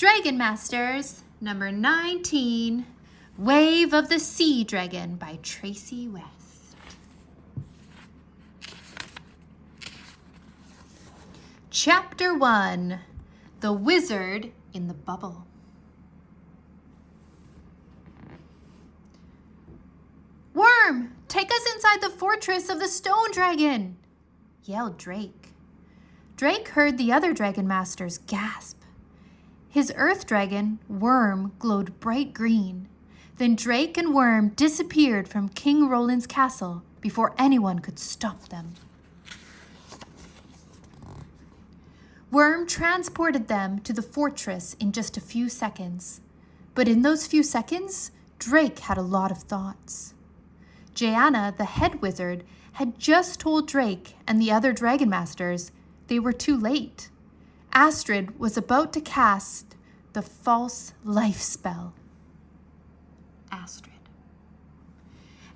Dragon Masters, number 19, Wave of the Sea Dragon by Tracey West. Chapter 1, The Wizard in the Bubble. Worm, take us inside the fortress of the stone dragon, yelled Drake. Drake heard the other dragon masters gasp. His earth dragon, Worm, glowed bright green. Then Drake and Worm disappeared from King Roland's castle before anyone could stop them. Worm transported them to the fortress in just a few seconds. But in those few seconds, Drake had a lot of thoughts. Jaana, the head wizard, had just told Drake and the other dragon masters they were too late. Astrid was about to cast the false life spell.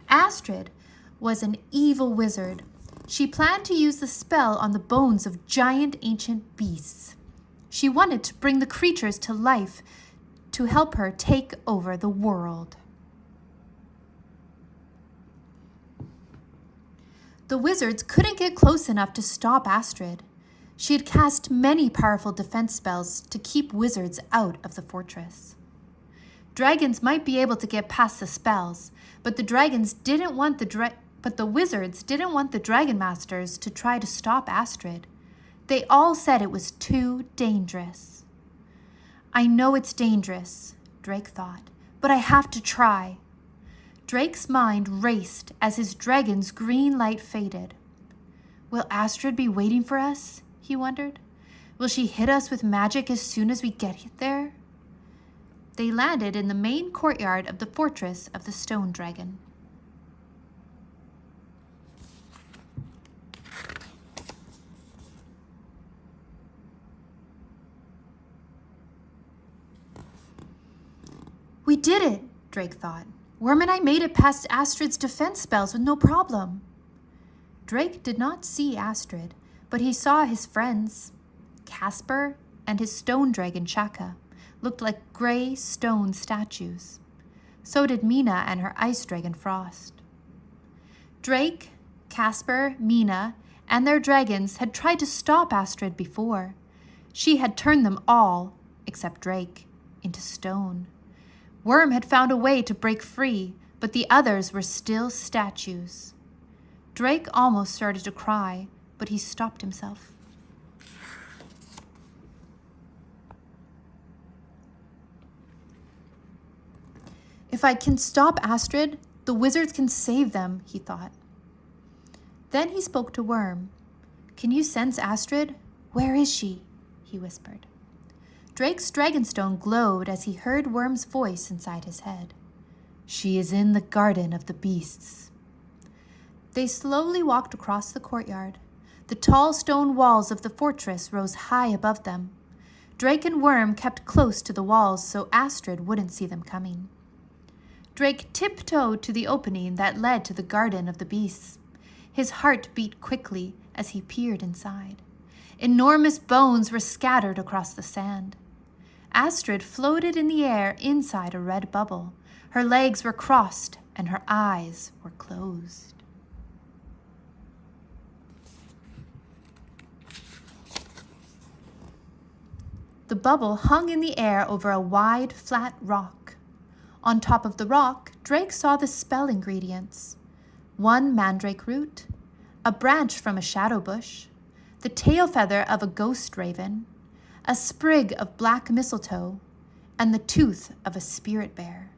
Astrid was an evil wizard. She planned to use the spell on the bones of giant ancient beasts. She wanted to bring the creatures to life to help her take over the world. The wizards couldn't get close enough to stop Astrid. She had cast many powerful defense spells to keep wizards out of the fortress. Dragons might be able to get past the spells, but the wizards didn't want the dragon masters to try to stop Astrid. They all said it was too dangerous. I know it's dangerous, Drake thought, but I have to try. Drake's mind raced as his dragon's green light faded. Will Astrid be waiting for us? He wondered. Will she hit us with magic as soon as we get there? They landed in the main courtyard of the fortress of the stone dragon. We did it, Drake thought. Worm and I made it past Astrid's defense spells with no problem. Drake did not see Astrid, but he saw his friends. Casper and his stone dragon Chaka looked like gray stone statues. So did Mina and her ice dragon Frost. Drake, Casper, Mina, and their dragons had tried to stop Astrid before. She had turned them all, except Drake, into stone. Worm had found a way to break free, but the others were still statues. Drake almost started to cry, but he stopped himself. If I can stop Astrid, the wizards can save them, he thought. Then he spoke to Worm. Can you sense Astrid? Where is she? He whispered. Drake's dragonstone glowed as he heard Worm's voice inside his head. She is in the garden of the beasts. They slowly walked across the courtyard. The tall stone walls of the fortress rose high above them. Drake and Worm kept close to the walls so Astrid wouldn't see them coming. Drake tiptoed to the opening that led to the garden of the beasts. His heart beat quickly as he peered inside. Enormous bones were scattered across the sand. Astrid floated in the air inside a red bubble. Her legs were crossed and her eyes were closed. The bubble hung in the air over a wide, flat rock. On top of the rock, Drake saw the spell ingredients. 1 mandrake root, a branch from a shadow bush, the tail feather of a ghost raven, a sprig of black mistletoe, and the tooth of a spirit bear.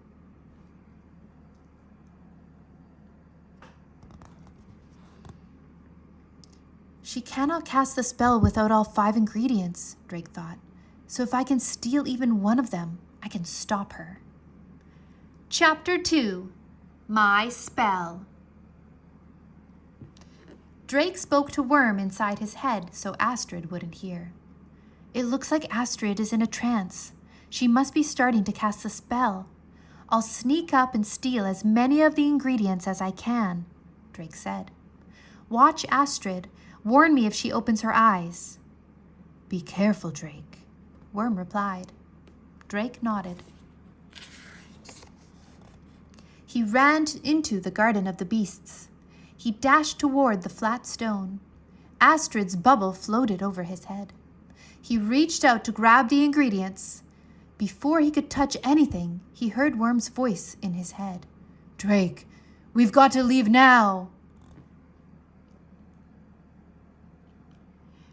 She cannot cast the spell without all 5 ingredients, Drake thought. So if I can steal even one of them, I can stop her. Chapter 2, My Spell. Drake spoke to Worm inside his head so Astrid wouldn't hear. It looks like Astrid is in a trance. She must be starting to cast the spell. I'll sneak up and steal as many of the ingredients as I can, Drake said. Watch Astrid. Warn me if she opens her eyes. Be careful, Drake, Worm replied. Drake nodded. He ran into the garden of the beasts. He dashed toward the flat stone. Astrid's bubble floated over his head. He reached out to grab the ingredients. Before he could touch anything, he heard Worm's voice in his head. "Drake, we've got to leave now."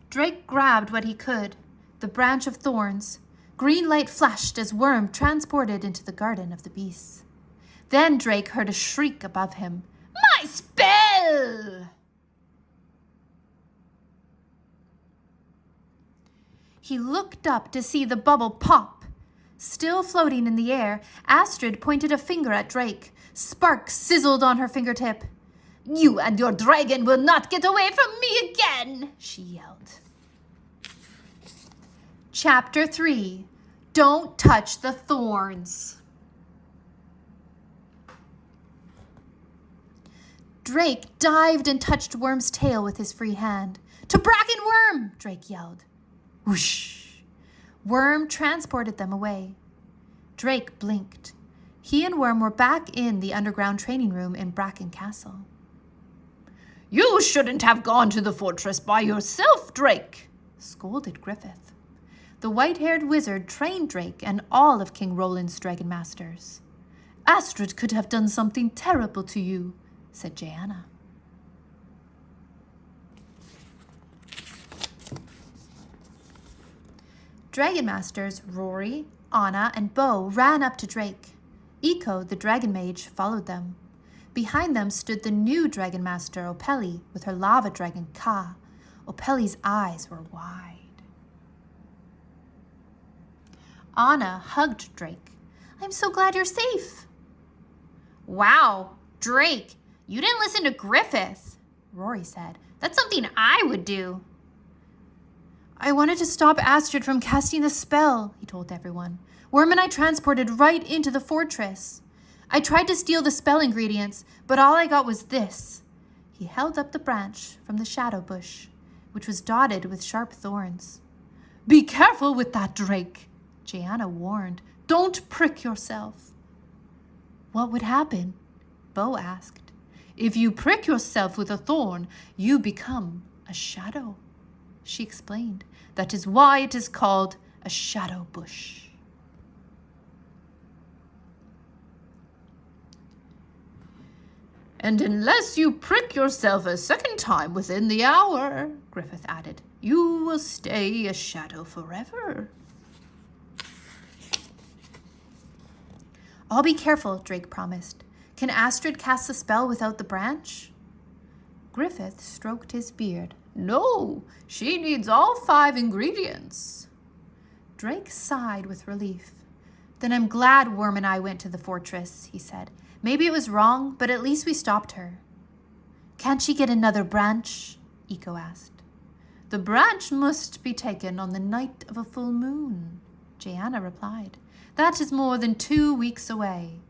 Drake grabbed what he could, the branch of thorns. Green light flashed as Worm transported into the garden of the beasts. Then Drake heard a shriek above him. "My spell!" He looked up to see the bubble pop. Still floating in the air, Astrid pointed a finger at Drake. Sparks sizzled on her fingertip. "You and your dragon will not get away from me again," she yelled. Chapter 3. Don't touch the thorns. Drake dived and touched Worm's tail with his free hand. "To Bracken, Worm!" Drake yelled. Whoosh! Worm transported them away. Drake blinked. He and Worm were back in the underground training room in Bracken Castle. "You shouldn't have gone to the fortress by yourself, Drake," scolded Griffith. The white-haired wizard trained Drake and all of King Roland's dragon masters. "Astrid could have done something terrible to you," said Jaina. Dragon Masters Rory, Anna, and Bo ran up to Drake. Eiko, the dragon mage, followed them. Behind them stood the new dragon master, Opeli, with her lava dragon, Ka. Opeli's eyes were wide. Anna hugged Drake. "I'm so glad you're safe." "Wow, Drake, you didn't listen to Griffith," Rory said. "That's something I would do." "I wanted to stop Astrid from casting the spell," he told everyone. "Worm and I transported right into the fortress. I tried to steal the spell ingredients, but all I got was this." He held up the branch from the shadow bush, which was dotted with sharp thorns. "Be careful with that, Drake," Jaina warned. "Don't prick yourself." "What would happen?" Bo asked. "If you prick yourself with a thorn, you become a shadow," she explained. "That is why it is called a shadow bush." "And unless you prick yourself a second time within the hour," Griffith added, "you will stay a shadow forever." "I'll be careful," Drake promised. "Can Astrid cast the spell without the branch?" Griffith stroked his beard. "No, she needs all 5 ingredients." Drake sighed with relief. "Then I'm glad Worm and I went to the fortress," he said. "Maybe it was wrong, but at least we stopped her." "Can't she get another branch?" Eiko asked. "The branch must be taken on the night of a full moon," Jaina replied. "That is more than 2 weeks away."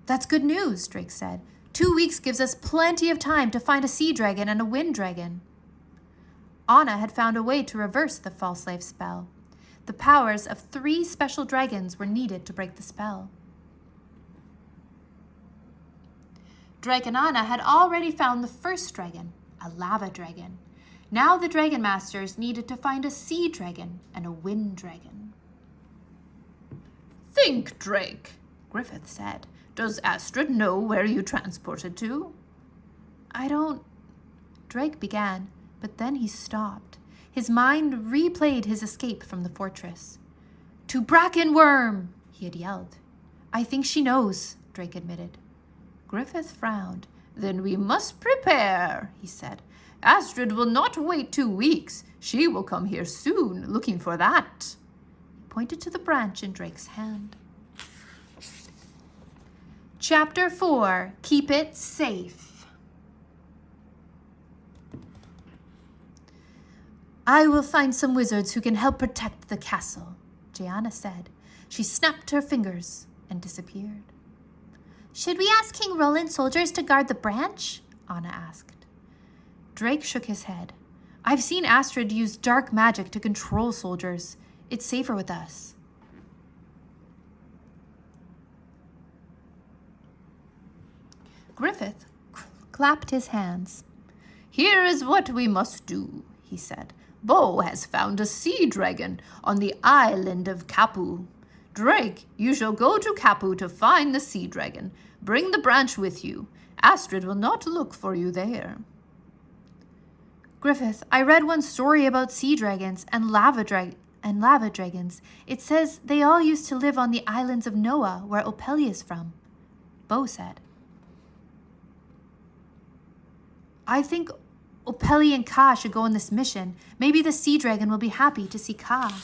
"That's good news," Drake said. 2 weeks gives us plenty of time to find a sea dragon and a wind dragon. Anna had found a way to reverse the false slave spell. The powers of 3 special dragons were needed to break the spell. Drake and Anna had already found the first dragon, a lava dragon. Now the dragon masters needed to find a sea dragon and a wind dragon. "Think, Drake," Griffith said. "Does Astrid know where you transported to?" "I don't—" Drake began, but then he stopped. His mind replayed his escape from the fortress. "To Bracken, Worm!" he had yelled. "I think she knows," Drake admitted. Griffith frowned. "Then we must prepare," he said. "Astrid will not wait 2 weeks. She will come here soon, looking for that." He pointed to the branch in Drake's hand. Chapter 4. Keep it safe. "I will find some wizards who can help protect the castle," Jaina said. She snapped her fingers and disappeared. "Should we ask King Roland's soldiers to guard the branch?" Anna asked. Drake shook his head. "I've seen Astrid use dark magic to control soldiers. It's safer with us." Griffith clapped his hands. "Here is what we must do," he said. "Bo has found a sea dragon on the island of Kapua. Drake, you shall go to Kapua to find the sea dragon. Bring the branch with you. Astrid will not look for you there." "Griffith, I read one story about sea dragons and lava dragons. It says they all used to live on the islands of Noah, where Opeli is from," Bo said. "I think Opeli and Ka should go on this mission. Maybe the sea dragon will be happy to see Ka."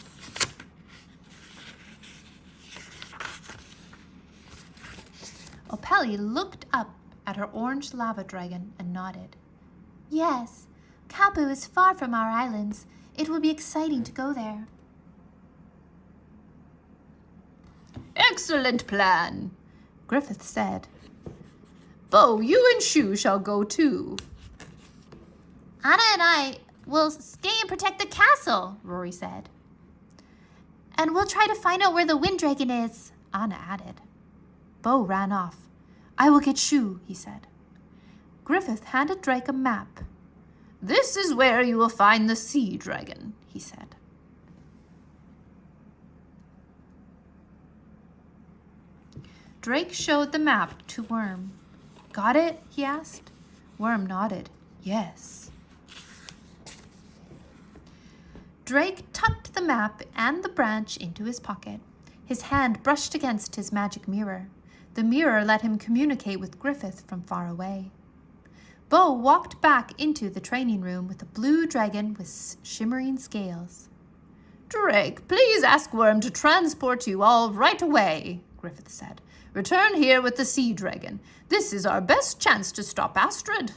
Opeli looked up at her orange lava dragon and nodded. "Yes, Kapua is far from our islands. It will be exciting to go there." "Excellent plan," Griffith said. "Bo, you and Shu shall go too." "Anna and I will stay and protect the castle," Rory said. "And we'll try to find out where the wind dragon is," Anna added. Bo ran off. "I will get Shu," he said. Griffith handed Drake a map. "This is where you will find the sea dragon," he said. Drake showed the map to Worm. "Got it?" he asked. Worm nodded. "Yes." Drake tucked the map and the branch into his pocket. His hand brushed against his magic mirror. The mirror let him communicate with Griffith from far away. Bo walked back into the training room with a blue dragon with shimmering scales. "Drake, please ask Worm to transport you all right away," Griffith said. "Return here with the sea dragon. This is our best chance to stop Astrid."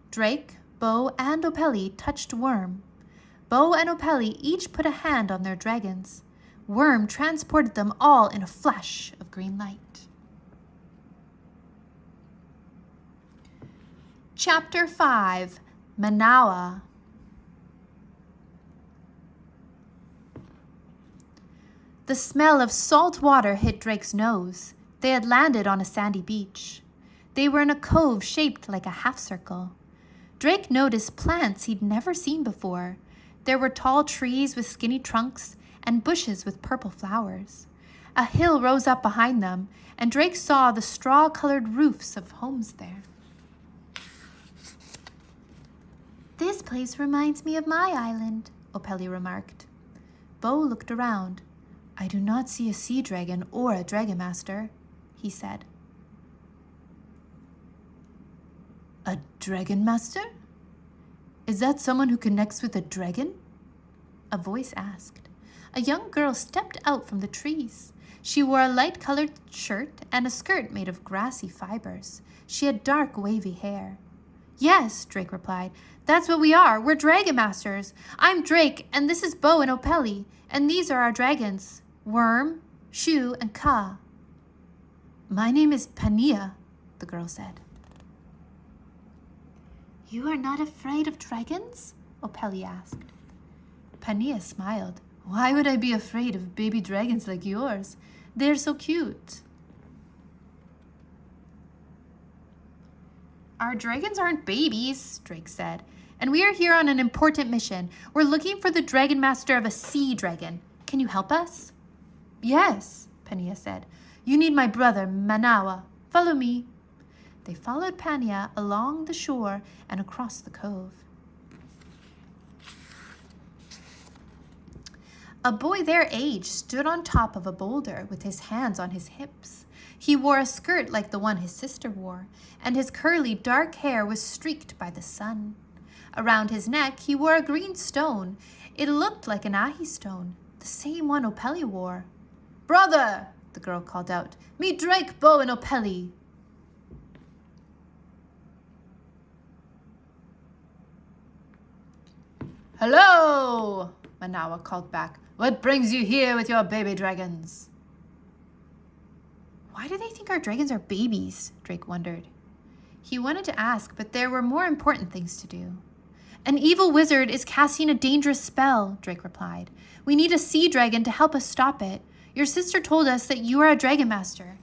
Drake, Bo, and Opeli touched Worm. Bo and Opeli each put a hand on their dragons. Worm transported them all in a flash of green light. Chapter 5, Manawa. The smell of salt water hit Drake's nose. They had landed on a sandy beach. They were in a cove shaped like a half circle. Drake noticed plants he'd never seen before. There were tall trees with skinny trunks and bushes with purple flowers. A hill rose up behind them, and Drake saw the straw-colored roofs of homes there. "This place reminds me of my island," Opeli remarked. Bo looked around. "I do not see a sea dragon or a dragon master," he said. "A dragon master? Is that someone who connects with a dragon?" a voice asked. A young girl stepped out from the trees. She wore a light-colored shirt and a skirt made of grassy fibers. She had dark, wavy hair. "Yes," Drake replied. "That's what we are. We're dragon masters. I'm Drake, and this is Bo and Opeli, and these are our dragons, Worm, Shu, and Ka." "My name is Pania," the girl said. "You are not afraid of dragons?" Opeli asked. Pania smiled. "Why would I be afraid of baby dragons like yours? They're so cute." "Our dragons aren't babies," Drake said, "and we are here on an important mission. We're looking for the dragon master of a sea dragon. Can you help us?" "Yes," Pania said. "You need my brother, Manawa. Follow me." They followed Pania along the shore and across the cove. A boy their age stood on top of a boulder with his hands on his hips. He wore a skirt like the one his sister wore, and his curly dark hair was streaked by the sun. Around his neck he wore a green stone. It looked like an ahi stone, the same one Opeli wore. "Brother," the girl called out, "meet Drake, Bo, and Opeli." "Hello," Manawa called back. "What brings you here with your baby dragons?" "Why do they think our dragons are babies?" Drake wondered. He wanted to ask, but there were more important things to do. "An evil wizard is casting a dangerous spell," Drake replied. "We need a sea dragon to help us stop it. Your sister told us that you are a dragon master."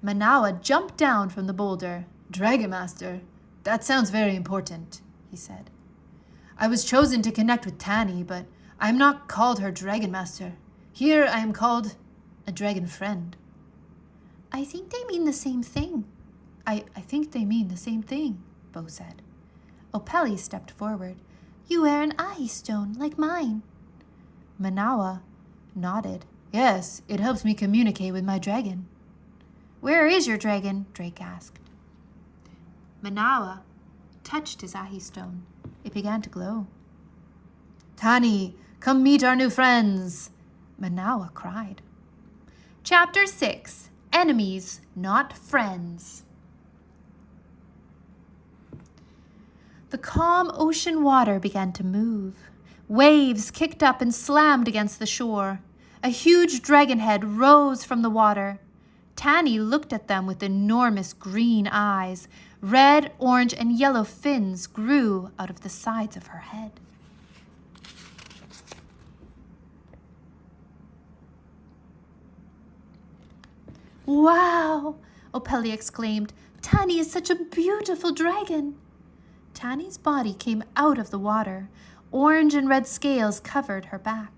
Manawa jumped down from the boulder. Dragon Master, that sounds very important, he said. I was chosen to connect with Tani, but I am not called her Dragon Master. Here I am called a dragon friend. I think they mean the same thing. I think they mean the same thing, Bo said. Opeli stepped forward. You wear an ahi stone like mine. Manawa nodded. Yes, it helps me communicate with my dragon. Where is your dragon? Drake asked. Manawa touched his ahi stone. It began to glow. Tani, come meet our new friends, Manawa cried. Chapter 6. Enemies, not friends. The calm ocean water began to move. Waves kicked up and slammed against the shore. A huge dragon head rose from the water. Tani looked at them with enormous green eyes. Red, orange, and yellow fins grew out of the sides of her head. Wow! Opeli exclaimed. Tani is such a beautiful dragon. Tani's body came out of the water. Orange and red scales covered her back.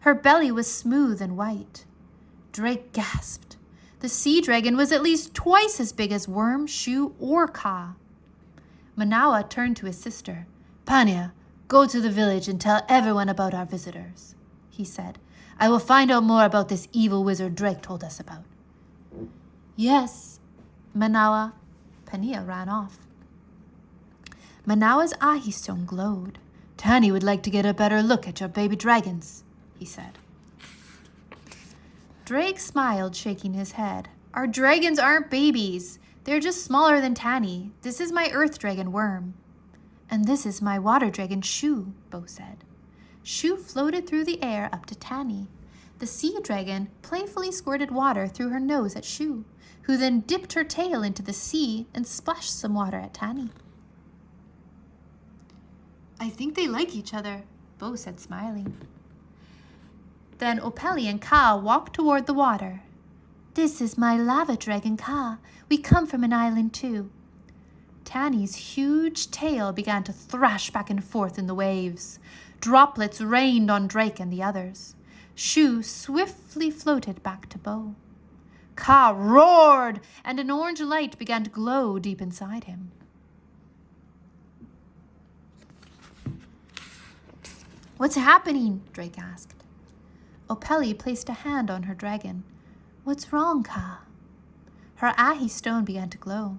Her belly was smooth and white. Drake gasped. The sea dragon was at least twice as big as Worm, Shu, or Ka. Manawa turned to his sister. Panya, go to the village and tell everyone about our visitors, he said. I will find out more about this evil wizard Drake told us about. Yes, Manawa. Pania ran off. Manawa's ahi stone glowed. Tani would like to get a better look at your baby dragons, he said. Drake smiled, shaking his head. Our dragons aren't babies. They're just smaller than Tani. This is my earth dragon, Worm. And this is my water dragon, Shu, Bo said. Shu floated through the air up to Tani. The sea dragon playfully squirted water through her nose at Shu, who then dipped her tail into the sea and splashed some water at Tani. I think they like each other, Bo said, smiling. Then Opeli and Ka walked toward the water. This is my lava dragon, Ka. We come from an island too. Tani's huge tail began to thrash back and forth in the waves. Droplets rained on Drake and the others. Shu swiftly floated back to Bo. Ka roared, and an orange light began to glow deep inside him. What's happening? Drake asked. Opeli placed a hand on her dragon. What's wrong, Ka? Her ahi stone began to glow.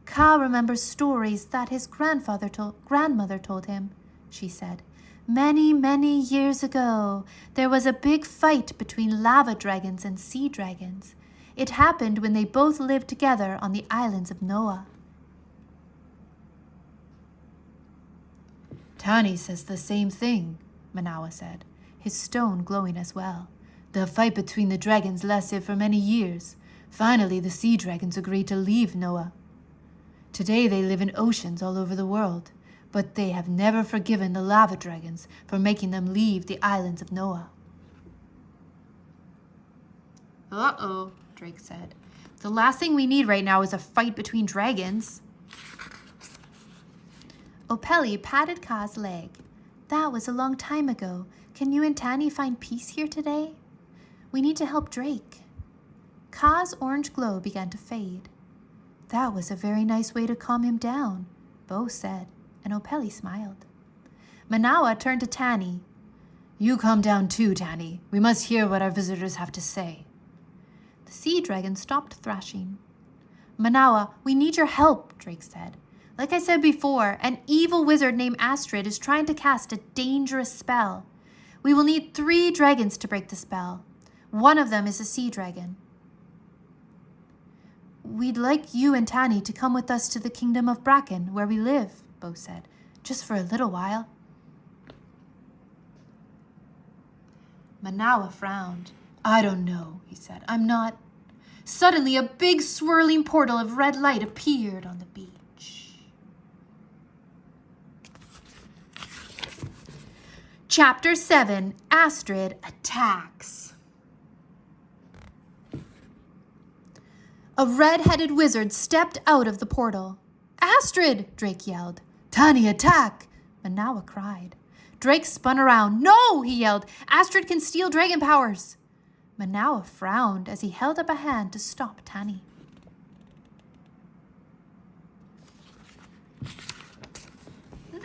Ka remembers stories that his grandmother told him, she said. Many, many years ago, there was a big fight between lava dragons and sea dragons. It happened when they both lived together on the islands of Noah. Tani says the same thing, Manawa said, his stone glowing as well. The fight between the dragons lasted for many years. Finally, the sea dragons agreed to leave Noah. Today they live in oceans all over the world, but they have never forgiven the lava dragons for making them leave the islands of Noah. Uh-oh, Drake said. The last thing we need right now is a fight between dragons. Opeli patted Ka's leg. That was a long time ago. Can you and Tani find peace here today? We need to help Drake. Ka's orange glow began to fade. That was a very nice way to calm him down, Bo said, and Opeli smiled. Manawa turned to Tani. You calm down too, Tani. We must hear what our visitors have to say. The sea dragon stopped thrashing. Manawa, we need your help, Drake said. Like I said before, an evil wizard named Astrid is trying to cast a dangerous spell. We will need 3 dragons to break the spell. One of them is a sea dragon. We'd like you and Tani to come with us to the kingdom of Bracken, where we live, Bo said, just for a little while. Manawa frowned. I don't know, he said. I'm not. Suddenly, a big swirling portal of red light appeared on the beach. Chapter 7. Astrid attacks. A red-headed wizard stepped out of the portal. Astrid! Drake yelled. Tani, attack! Manawa cried. Drake spun around. No, he yelled. Astrid can steal dragon powers. Manawa frowned as he held up a hand to stop Tani.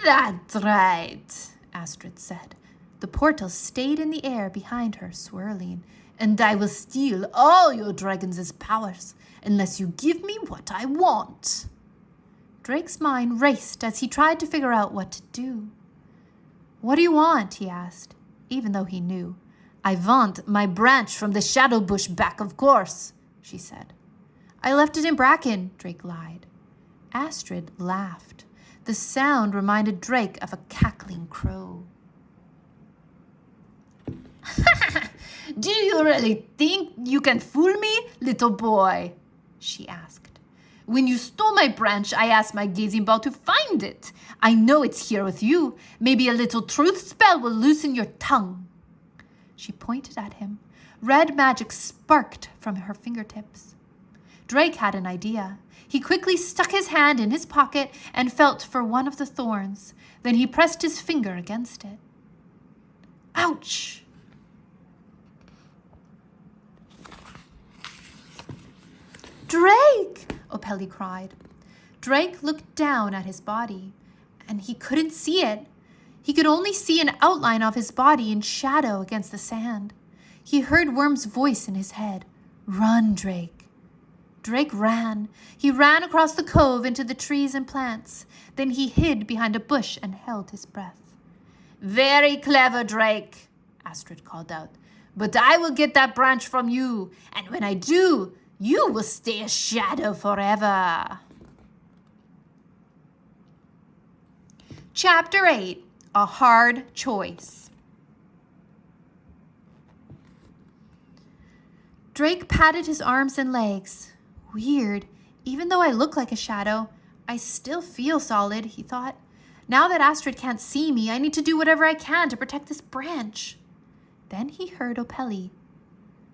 That's right, Astrid said. The portal stayed in the air behind her, swirling. And I will steal all your dragons' powers unless you give me what I want. Drake's mind raced as he tried to figure out what to do. What do you want? He asked, even though he knew. I want my branch from the shadow bush back, of course, she said. I left it in Bracken, Drake lied. Astrid laughed. The sound reminded Drake of a cackling crow. Do you really think you can fool me, little boy? She asked. When you stole my branch, I asked my gazing ball to find it. I know it's here with you. Maybe a little truth spell will loosen your tongue. She pointed at him. Red magic sparked from her fingertips. Drake had an idea. He quickly stuck his hand in his pocket and felt for one of the thorns. Then he pressed his finger against it. Ouch! Drake! Opeli cried. Drake looked down at his body, and he couldn't see it. He could only see an outline of his body in shadow against the sand. He heard Worm's voice in his head. Run, Drake. Drake ran. He ran across the cove into the trees and plants. Then he hid behind a bush and held his breath. Very clever, Drake, Astrid called out. But I will get that branch from you, and when I do, you will stay a shadow forever. Chapter 8. A Hard Choice. Drake patted his arms and legs. Weird. Even though I look like a shadow, I still feel solid, he thought. Now that Astrid can't see me, I need to do whatever I can to protect this branch. Then he heard Opeli.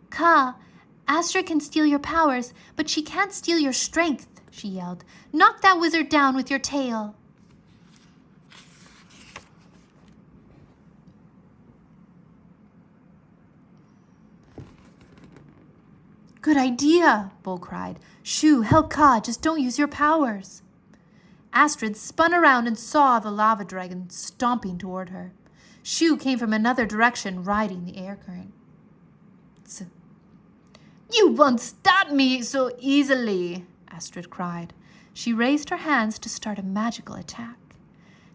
Ka, Astrid can steal your powers, but she can't steal your strength, she yelled. Knock that wizard down with your tail. Good idea, Bull cried. Shoo, help Ka, just don't use your powers. Astrid spun around and saw the lava dragon stomping toward her. Shoo came from another direction, riding the air current. You won't stop me so easily, Astrid cried. She raised her hands to start a magical attack.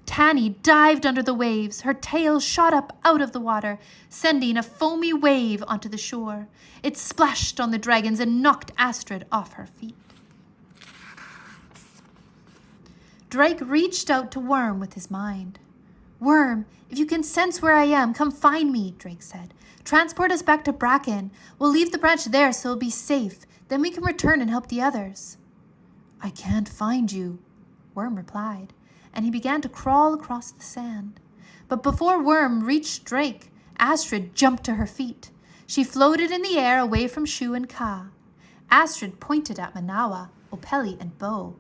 Tani dived under the waves. Her tail shot up out of the water, sending a foamy wave onto the shore. It splashed on the dragons and knocked Astrid off her feet. Drake reached out to Worm with his mind. Worm, if you can sense where I am, come find me, Drake said. Transport us back to Bracken. We'll leave the branch there so it'll be safe. Then we can return and help the others. I can't find you, Worm replied, and he began to crawl across the sand. But before Worm reached Drake, Astrid jumped to her feet. She floated in the air away from Shoo and Ka. Astrid pointed at Manawa, Opeli, and Bo.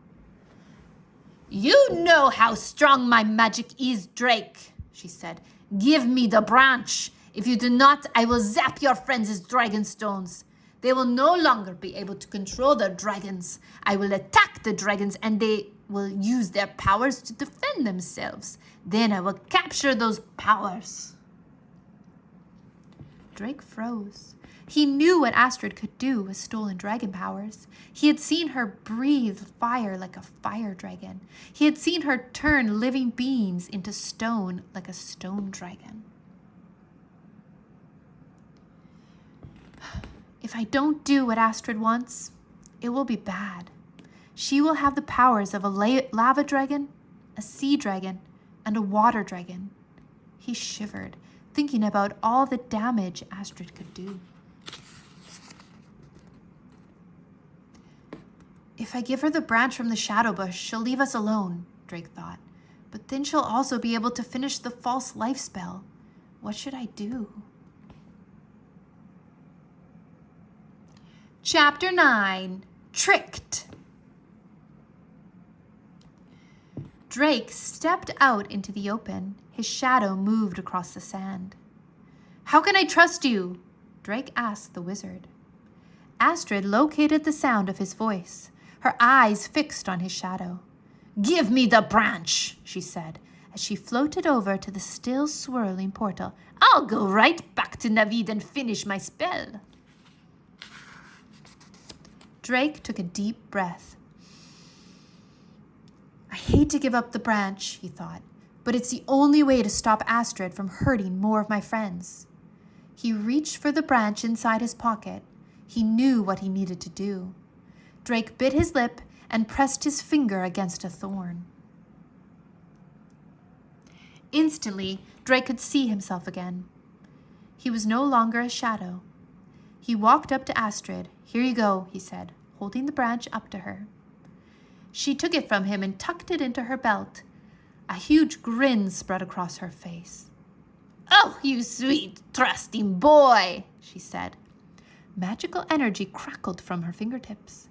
You know how strong my magic is, Drake, she said. Give me the branch. If you do not, I will zap your friends' dragon stones. They will no longer be able to control their dragons. I will attack the dragons and they will use their powers to defend themselves. Then I will capture those powers. Drake froze. He knew what Astrid could do with stolen dragon powers. He had seen her breathe fire like a fire dragon. He had seen her turn living beings into stone like a stone dragon. If I don't do what Astrid wants, it will be bad. She will have the powers of a lava dragon, a sea dragon, and a water dragon. He shivered, thinking about all the damage Astrid could do. If I give her the branch from the shadow bush, she'll leave us alone, Drake thought. But then she'll also be able to finish the false life spell. What should I do? Chapter 9. Tricked! Drake stepped out into the open. His shadow moved across the sand. How can I trust you? Drake asked the wizard. Astrid located the sound of his voice, her eyes fixed on his shadow. Give me the branch, she said, as she floated over to the still swirling portal. I'll go right back to Navid and finish my spell. Drake took a deep breath. I hate to give up the branch, he thought, but it's the only way to stop Astrid from hurting more of my friends. He reached for the branch inside his pocket. He knew what he needed to do. Drake bit his lip and pressed his finger against a thorn. Instantly, Drake could see himself again. He was no longer a shadow. He walked up to Astrid. Here you go, he said, holding the branch up to her. She took it from him and tucked it into her belt. A huge grin spread across her face. Oh, you sweet, trusting boy, she said. Magical energy crackled from her fingertips.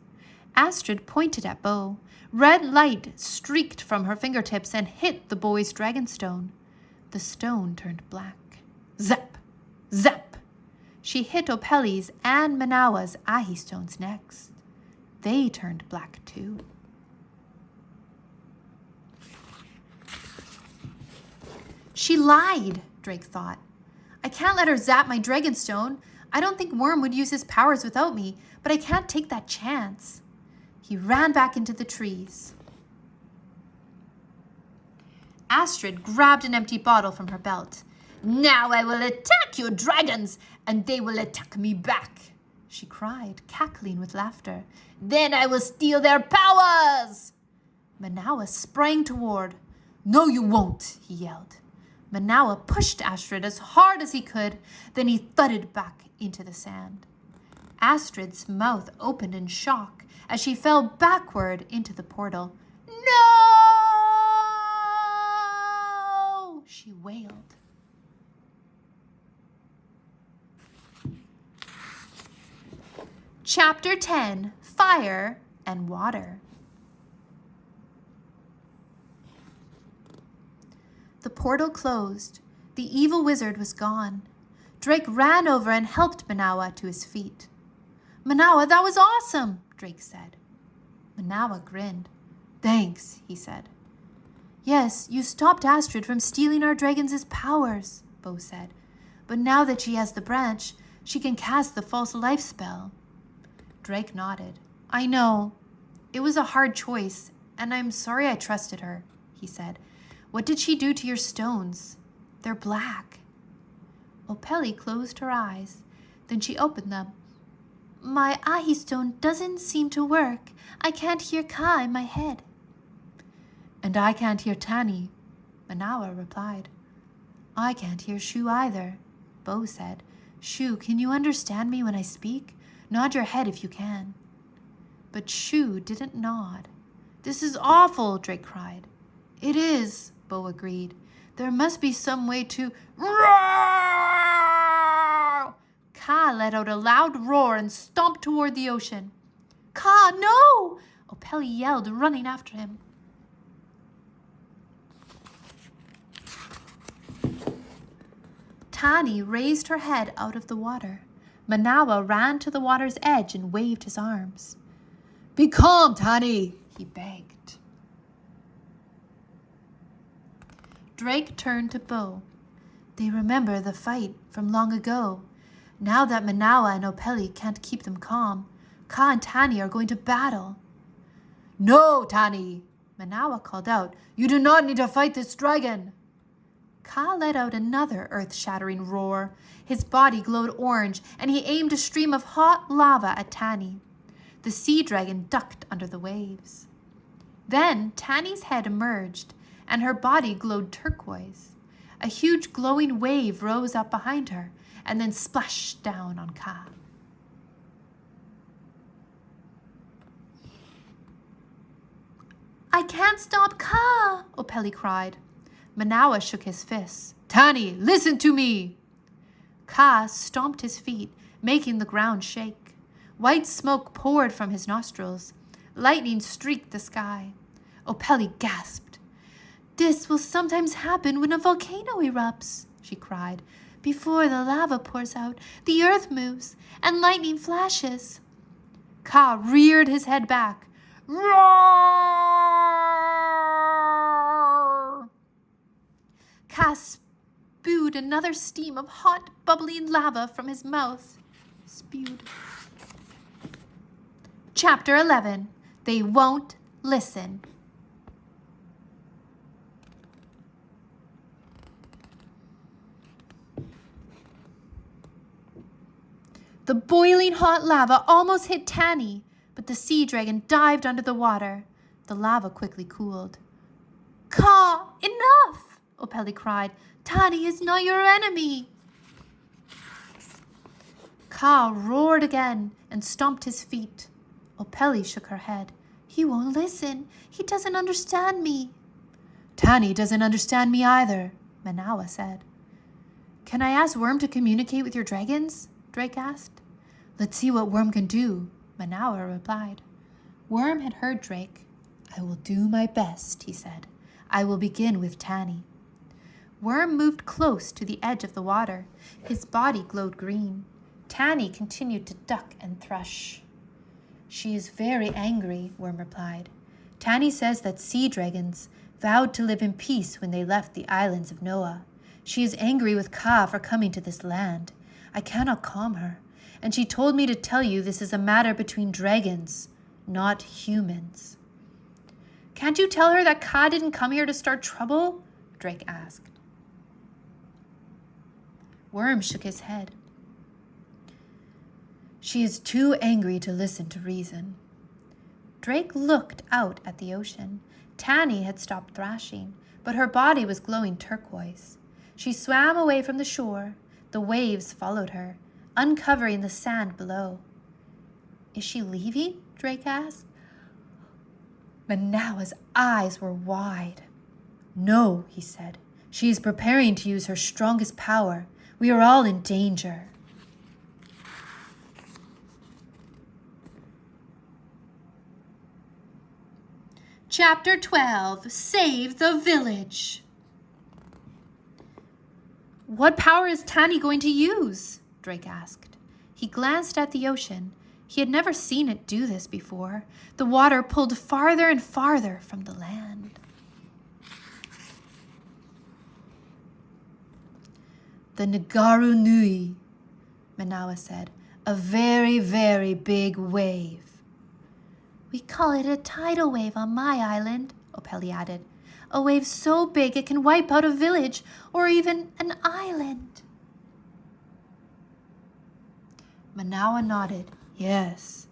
Astrid pointed at Bo. Red light streaked from her fingertips and hit the boy's dragonstone. The stone turned black. Zap! Zap! She hit Opeli's and Manawa's ahi stones next. They turned black too. She lied, Drake thought. I can't let her zap my dragonstone. I don't think Worm would use his powers without me, but I can't take that chance. He ran back into the trees. Astrid grabbed an empty bottle from her belt. Now I will attack your dragons, and they will attack me back, she cried, cackling with laughter. Then I will steal their powers! Manawa sprang toward. No, you won't, he yelled. Manawa pushed Astrid as hard as he could, then he thudded back into the sand. Astrid's mouth opened in shock as she fell backward into the portal. No! She wailed. Chapter 10, Fire and Water. The portal closed. The evil wizard was gone. Drake ran over and helped Manawa to his feet. Manawa, that was awesome, Drake said. Manawa grinned. Thanks, he said. Yes, you stopped Astrid from stealing our dragons' powers, Bo said. But now that she has the branch, she can cast the false life spell. Drake nodded. I know. It was a hard choice, and I'm sorry I trusted her, he said. What did she do to your stones? They're black. Opeli closed her eyes. Then she opened them. My ahi stone doesn't seem to work. I can't hear Ka in my head. And I can't hear Tani, Manawa replied. I can't hear Shu either, Bo said. Shu, can you understand me when I speak? Nod your head if you can. But Shu didn't nod. This is awful, Drake cried. It is, Bo agreed. There must be some way to... Roar! Ka let out a loud roar and stomped toward the ocean. Ka, no! Opeli yelled, running after him. Tani raised her head out of the water. Manawa ran to the water's edge and waved his arms. Be calm, Tani, he begged. Drake turned to Bo. They remember the fight from long ago. Now that Manawa and Opeli can't keep them calm, Ka and Tani are going to battle. No, Tani, Manawa called out. You do not need to fight this dragon. Ka let out another earth-shattering roar. His body glowed orange, and he aimed a stream of hot lava at Tani. The sea dragon ducked under the waves. Then Tani's head emerged, and her body glowed turquoise. A huge glowing wave rose up behind her, and then splashed down on Ka. I can't stop Ka, Opeli cried. Manawa shook his fists. Tani, listen to me! Ka stomped his feet, making the ground shake. White smoke poured from his nostrils. Lightning streaked the sky. Opeli gasped. "This will sometimes happen when a volcano erupts," she cried. "Before the lava pours out, the earth moves, and lightning flashes." Ka reared his head back. "Roar!" Ka spewed another stream of hot, bubbling lava from his mouth. Chapter 11. They Won't Listen. The boiling hot lava almost hit Tani, but the sea dragon dived under the water. The lava quickly cooled. "Ka, enough!" Opeli cried. "Tani is not your enemy." Ka roared again and stomped his feet. Opeli shook her head. "He won't listen. He doesn't understand me." "Tani doesn't understand me either," Manawa said. "Can I ask Worm to communicate with your dragons?" Drake asked. "Let's see what Worm can do," Manawa replied. Worm had heard Drake. "I will do my best," he said. "I will begin with Tani." Worm moved close to the edge of the water. His body glowed green. Tani continued to duck and thrush. "She is very angry," Worm replied. "Tani says that sea dragons vowed to live in peace when they left the islands of Noah. She is angry with Ka for coming to this land. I cannot calm her, and she told me to tell you this is a matter between dragons, not humans." "Can't you tell her that Ka didn't come here to start trouble?" Drake asked. Worm shook his head. "She is too angry to listen to reason." Drake looked out at the ocean. Tani had stopped thrashing, but her body was glowing turquoise. She swam away from the shore. The waves followed her, uncovering the sand below. "Is she leaving?" Drake asked. Manawa's eyes were wide. "No," he said. "She is preparing to use her strongest power. We are all in danger." Chapter 12. Save the Village. "What power is Tani going to use?" Drake asked. He glanced at the ocean. He had never seen it do this before. The water pulled farther and farther from the land. "The Negaru Nui," Manawa said. "A very, very big wave." "We call it a tidal wave on my island," Opeli added. "A wave so big it can wipe out a village or even an island." Manawa nodded. "Yes."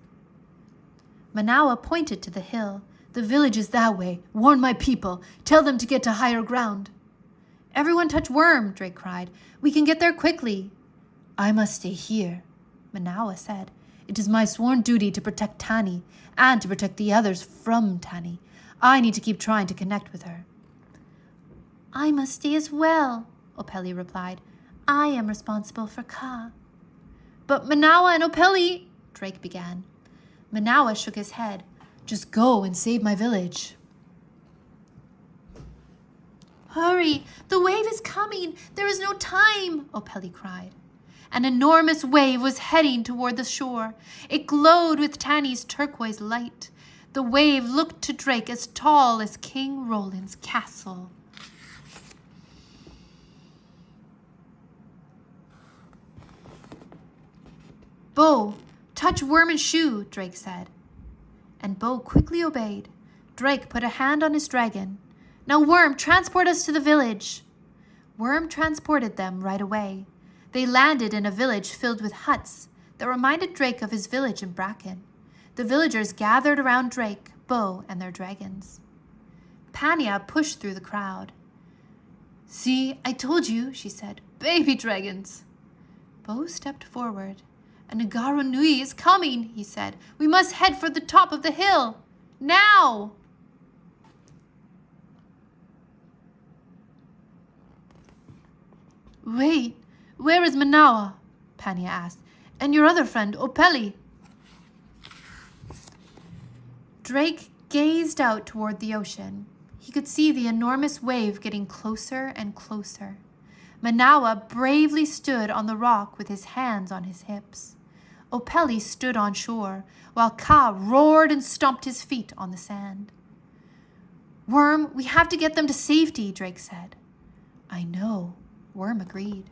Manawa pointed to the hill. "The village is that way. Warn my people. Tell them to get to higher ground." "Everyone touch Worm," Drake cried. "We can get there quickly." "I must stay here," Manawa said. "It is my sworn duty to protect Tani and to protect the others from Tani. I need to keep trying to connect with her." "I must stay as well," Opeli replied. "I am responsible for Ka." "But Manawa and Opeli," Drake began. Manawa shook his head. "Just go and save my village." "Hurry! The wave is coming! There is no time!" Opeli cried. An enormous wave was heading toward the shore. It glowed with Tani's turquoise light. The wave looked to Drake as tall as King Roland's castle. "Bo, touch Worm and Shoe," Drake said. And Bo quickly obeyed. Drake put a hand on his dragon. "Now, Worm, transport us to the village." Worm transported them right away. They landed in a village filled with huts that reminded Drake of his village in Bracken. The villagers gathered around Drake, Bo, and their dragons. Pania pushed through the crowd. "See, I told you," she said. "Baby dragons." Bo stepped forward. "A Negaru Nui is coming," he said. "We must head for the top of the hill. Now!" "Wait, where is Manawa?" Pania asked. "And your other friend, Opeli?" Drake gazed out toward the ocean. He could see the enormous wave getting closer and closer. Manawa bravely stood on the rock with his hands on his hips. Opeli stood on shore, while Ka roared and stomped his feet on the sand. Worm, we have to get them to safety, Drake said. I know, Worm agreed.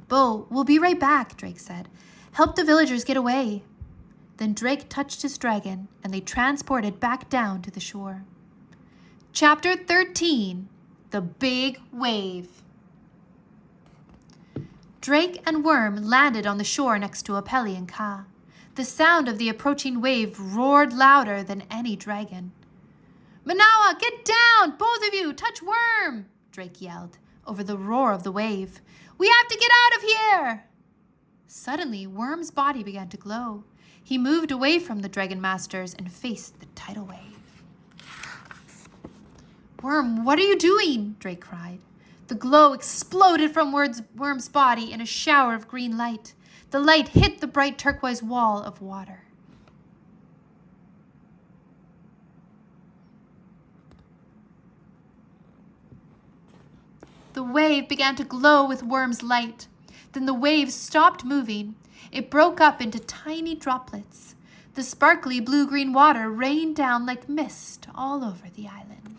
Bo, we'll be right back, Drake said. Help the villagers get away. Then Drake touched his dragon, and they transported back down to the shore. Chapter 13, The Big Wave. Drake and Worm landed on the shore next to Opeli and Ka. The sound of the approaching wave roared louder than any dragon. Manawa, get down! Both of you! Touch Worm! Drake yelled over the roar of the wave. We have to get out of here! Suddenly, Worm's body began to glow. He moved away from the Dragon Masters and faced the tidal wave. Worm, what are you doing? Drake cried. The glow exploded from Worm's body in a shower of green light. The light hit the bright turquoise wall of water. The wave began to glow with Worm's light. Then the wave stopped moving. It broke up into tiny droplets. The sparkly blue-green water rained down like mist all over the island.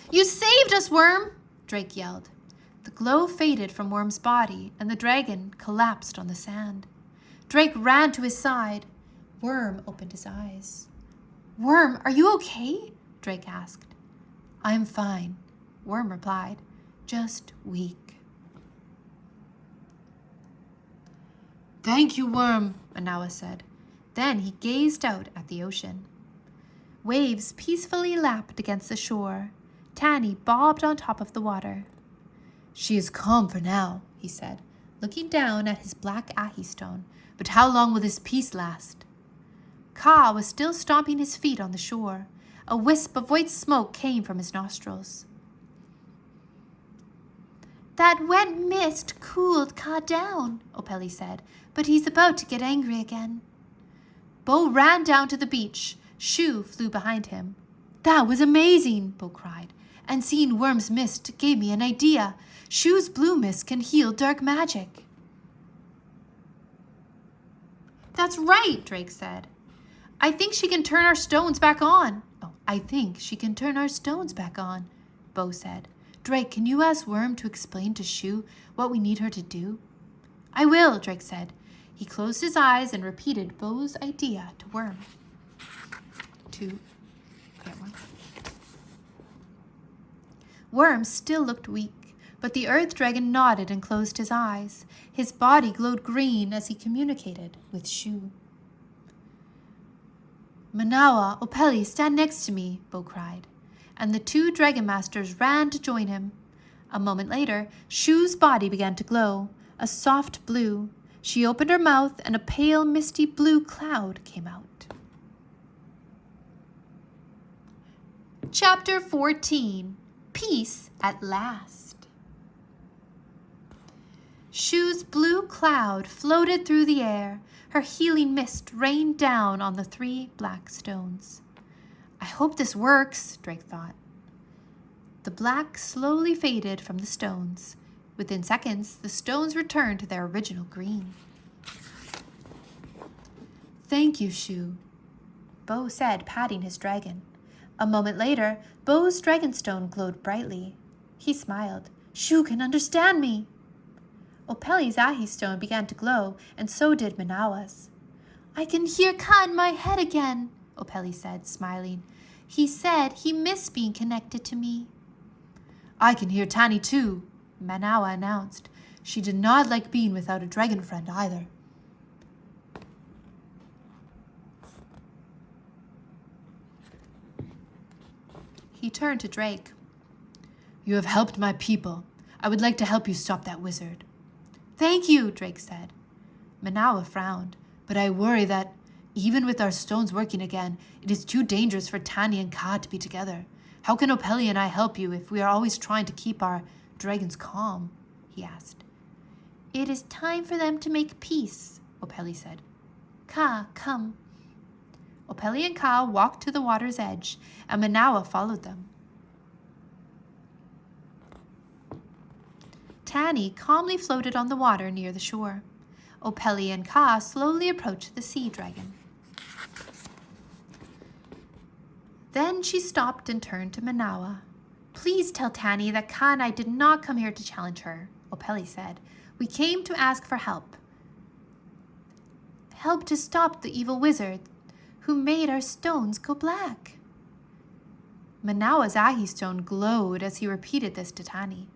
You saved us, Worm! Drake yelled. The glow faded from Worm's body, and the dragon collapsed on the sand. Drake ran to his side. Worm opened his eyes. Worm, are you okay? Drake asked. I'm fine, Worm replied. Just weak. Thank you, Worm, Manawa said. Then he gazed out at the ocean. Waves peacefully lapped against the shore. Tani bobbed on top of the water. She is calm for now, he said, looking down at his black ahi stone. But how long will this peace last? Ka was still stomping his feet on the shore. A wisp of white smoke came from his nostrils. That wet mist cooled Ka down, Opeli said, but he's about to get angry again. Bo ran down to the beach. Shu flew behind him. That was amazing, Bo cried. And seeing Worm's mist gave me an idea. Shu's blue mist can heal dark magic. That's right, Drake said. I think she can turn our stones back on. Oh, I think she can turn our stones back on, Bo said. Drake, can you ask Worm to explain to Shu what we need her to do? I will, Drake said. He closed his eyes and repeated Bo's idea to Worm. Worm still looked weak, but the earth dragon nodded and closed his eyes. His body glowed green as he communicated with Shu. Manawa, Opeli, stand next to me, Bo cried, and the two dragon masters ran to join him. A moment later, Shu's body began to glow, a soft blue. She opened her mouth and a pale, misty blue cloud came out. Chapter 14, Peace at Last. Shu's blue cloud floated through the air. Her healing mist rained down on the 3 black stones. I hope this works, Drake thought. The black slowly faded from the stones. Within seconds, the stones returned to their original green. Thank you, Shu, Bo said, patting his dragon. A moment later, Bo's dragonstone glowed brightly. He smiled. Shu can understand me. Opeli's ahi stone began to glow, and so did Manawa's. I can hear Ka in my head again, Opeli said, smiling. He said he missed being connected to me. I can hear Tani too, Manawa announced. She did not like being without a dragon friend either. He turned to Drake. You have helped my people. I would like to help you stop that wizard. Thank you, Drake said. Manawa frowned, but I worry that, even with our stones working again, it is too dangerous for Tani and Ka to be together. How can Opeli and I help you if we are always trying to keep our dragons calm? He asked. It is time for them to make peace, Opeli said. Ka, come. Opeli and Ka walked to the water's edge, and Manawa followed them. Tani calmly floated on the water near the shore. Opeli and Ka slowly approached the sea dragon. Then she stopped and turned to Manawa. Please tell Tani that Ka and I did not come here to challenge her, Opeli said. We came to ask for help. Help to stop the evil wizard who made our stones go black. Manawa's ahi stone glowed as he repeated this to Tani.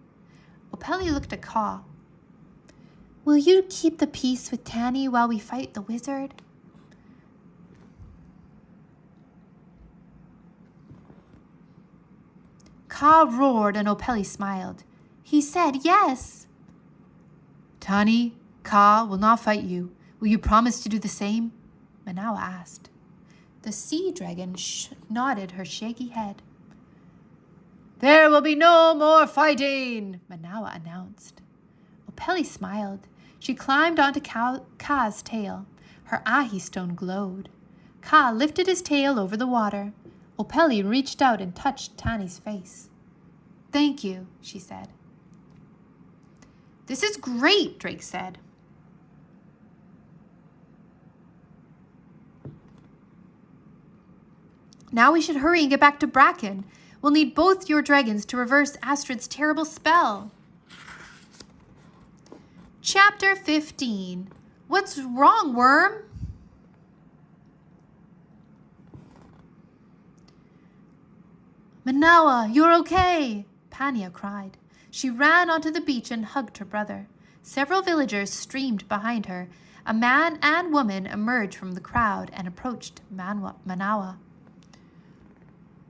Opeli looked at Ka. Will you keep the peace with Tani while we fight the wizard? Ka roared and Opeli smiled. He said yes. Tani, Ka will not fight you. Will you promise to do the same? Manawa asked. The sea dragon nodded her shaggy head. There will be no more fighting, Manawa announced. Opeli smiled. She climbed onto Ka's tail. Her ahi stone glowed. Ka lifted his tail over the water. Opeli reached out and touched Tani's face. Thank you, she said. This is great, Drake said. Now we should hurry and get back to Bracken. We'll need both your dragons to reverse Astrid's terrible spell. Chapter 15. What's wrong, Worm? Manawa, you're okay, Pania cried. She ran onto the beach and hugged her brother. Several villagers streamed behind her. A man and woman emerged from the crowd and approached Manawa.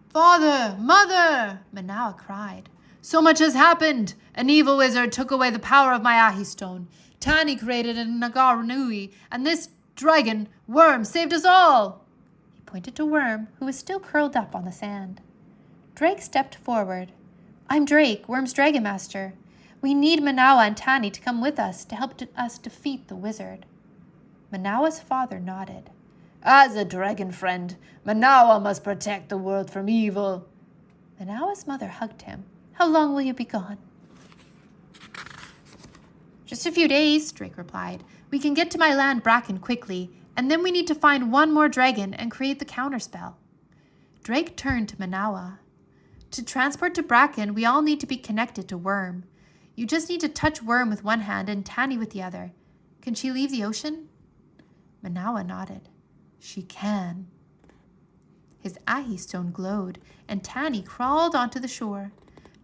Father, mother, Manawa cried. So much has happened. An evil wizard took away the power of my ahi stone. Tani created a Nagarnui, and this dragon, Worm, saved us all. He pointed to Worm, who was still curled up on the sand. Drake stepped forward. I'm Drake, Worm's Dragon Master. We need Manawa and Tani to come with us to help us defeat the wizard. Manawa's father nodded. As a dragon friend, Manawa must protect the world from evil. Manawa's mother hugged him. How long will you be gone? Just a few days, Drake replied. We can get to my land Bracken quickly, and then we need to find one more dragon and create the counterspell. Drake turned to Manawa. To transport to Bracken, we all need to be connected to Worm. You just need to touch Worm with one hand and Tani with the other. Can she leave the ocean? Manawa nodded. She can. His ahi stone glowed, and Tani crawled onto the shore.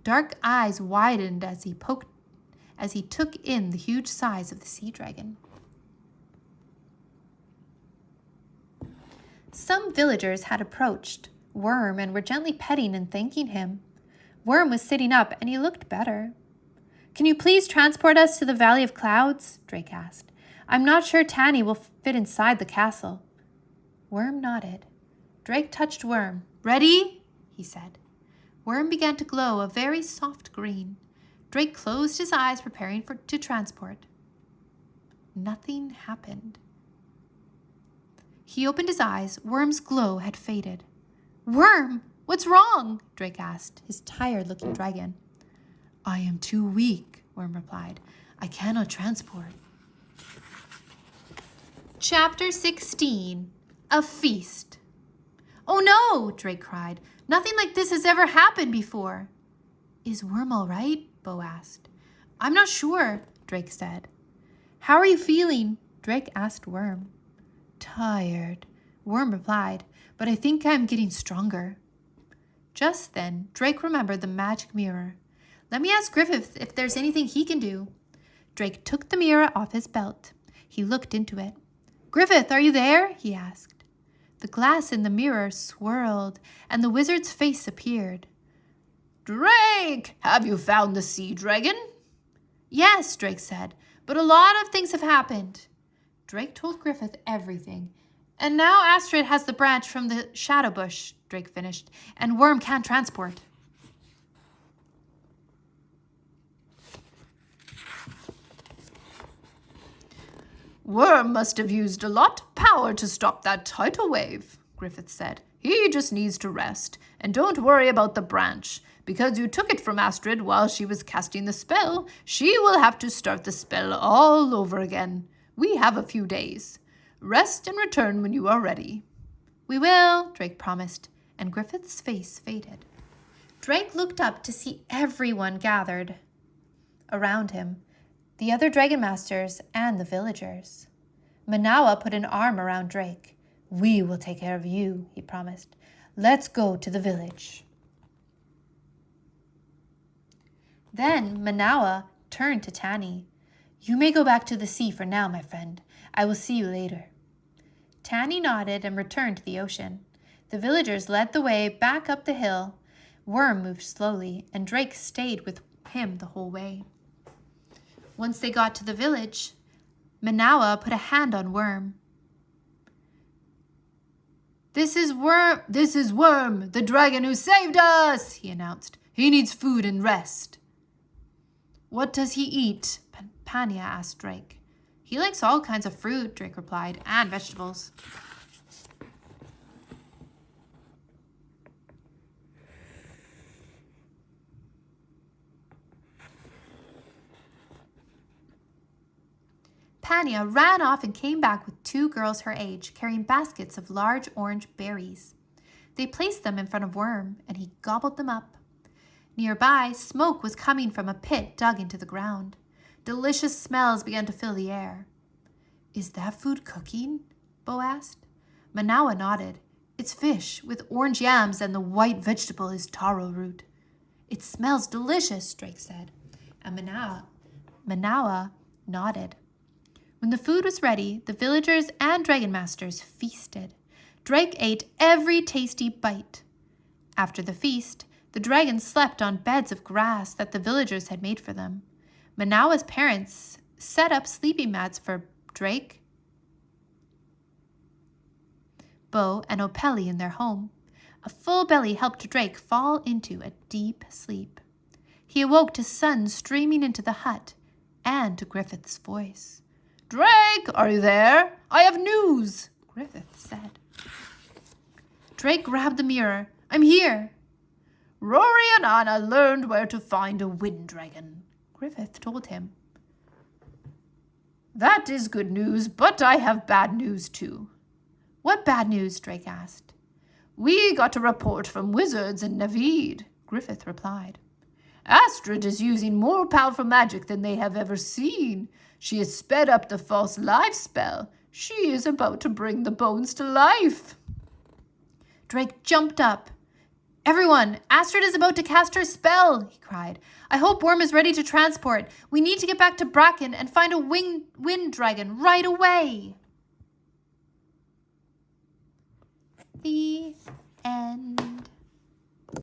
Dark eyes widened as he took in the huge size of the sea dragon. Some villagers had approached Worm and were gently petting and thanking him. Worm was sitting up and he looked better. Can you please transport us to the Valley of Clouds? Drake asked. I'm not sure Tani will fit inside the castle. Worm nodded. Drake touched Worm. Ready? He said. Worm began to glow a very soft green. Drake closed his eyes, preparing to transport. Nothing happened. He opened his eyes. Worm's glow had faded. Worm, what's wrong? Drake asked, his tired-looking dragon. I am too weak, Worm replied. I cannot transport. Chapter 16. A Feast. Oh no, Drake cried. Nothing like this has ever happened before. Is Worm all right? Bo asked. I'm not sure, Drake said. How are you feeling? Drake asked Worm. Tired, Worm replied, but I think I'm getting stronger. Just then, Drake remembered the magic mirror. Let me ask Griffith if there's anything he can do. Drake took the mirror off his belt. He looked into it. Griffith, are you there? He asked. The glass in the mirror swirled, and the wizard's face appeared. Drake, have you found the sea dragon? Yes, Drake said, but a lot of things have happened. Drake told Griffith everything. And now Astrid has the branch from the shadow bush, Drake finished, and Worm can't transport. Worm must have used a lot of power to stop that tidal wave, Griffith said. He just needs to rest. And don't worry about the branch. Because you took it from Astrid while she was casting the spell, she will have to start the spell all over again. We have a few days. Rest and return when you are ready. We will, Drake promised, and Griffith's face faded. Drake looked up to see everyone gathered around him, the other Dragon Masters and the villagers. Manawa put an arm around Drake. We will take care of you, he promised. Let's go to the village. Then Manawa turned to Tani. You may go back to the sea for now, my friend. I will see you later. Tani nodded and returned to the ocean. The villagers led the way back up the hill. Worm moved slowly, and Drake stayed with him the whole way. Once they got to the village, Manawa put a hand on Worm. This is Worm, the dragon who saved us, he announced. He needs food and rest. What does he eat? Pania asked Drake. He likes all kinds of fruit, Drake replied, and vegetables. Pania ran off and came back with 2 girls her age, carrying baskets of large orange berries. They placed them in front of Worm, and he gobbled them up. Nearby, smoke was coming from a pit dug into the ground. Delicious smells began to fill the air. Is that food cooking? Bo asked. Manawa nodded. It's fish with orange yams, and the white vegetable is taro root. It smells delicious, Drake said, and Manawa nodded. When the food was ready, the villagers and Dragon Masters feasted. Drake ate every tasty bite. After the feast, the dragons slept on beds of grass that the villagers had made for them. Manawa's parents set up sleeping mats for Drake, Bo, and Opeli in their home. A full belly helped Drake fall into a deep sleep. He awoke to sun streaming into the hut and to Griffith's voice. Drake, are you there? I have news, Griffith said. Drake grabbed the mirror. I'm here. Rory and Anna learned where to find a wind dragon, Griffith told him. That is good news, but I have bad news too. What bad news? Drake asked. We got a report from wizards in Navid, Griffith replied. Astrid is using more powerful magic than they have ever seen. She has sped up the false life spell. She is about to bring the bones to life. Drake jumped up. Everyone, Astrid is about to cast her spell, he cried. I hope Worm is ready to transport. We need to get back to Bracken and find a wind dragon right away. The end.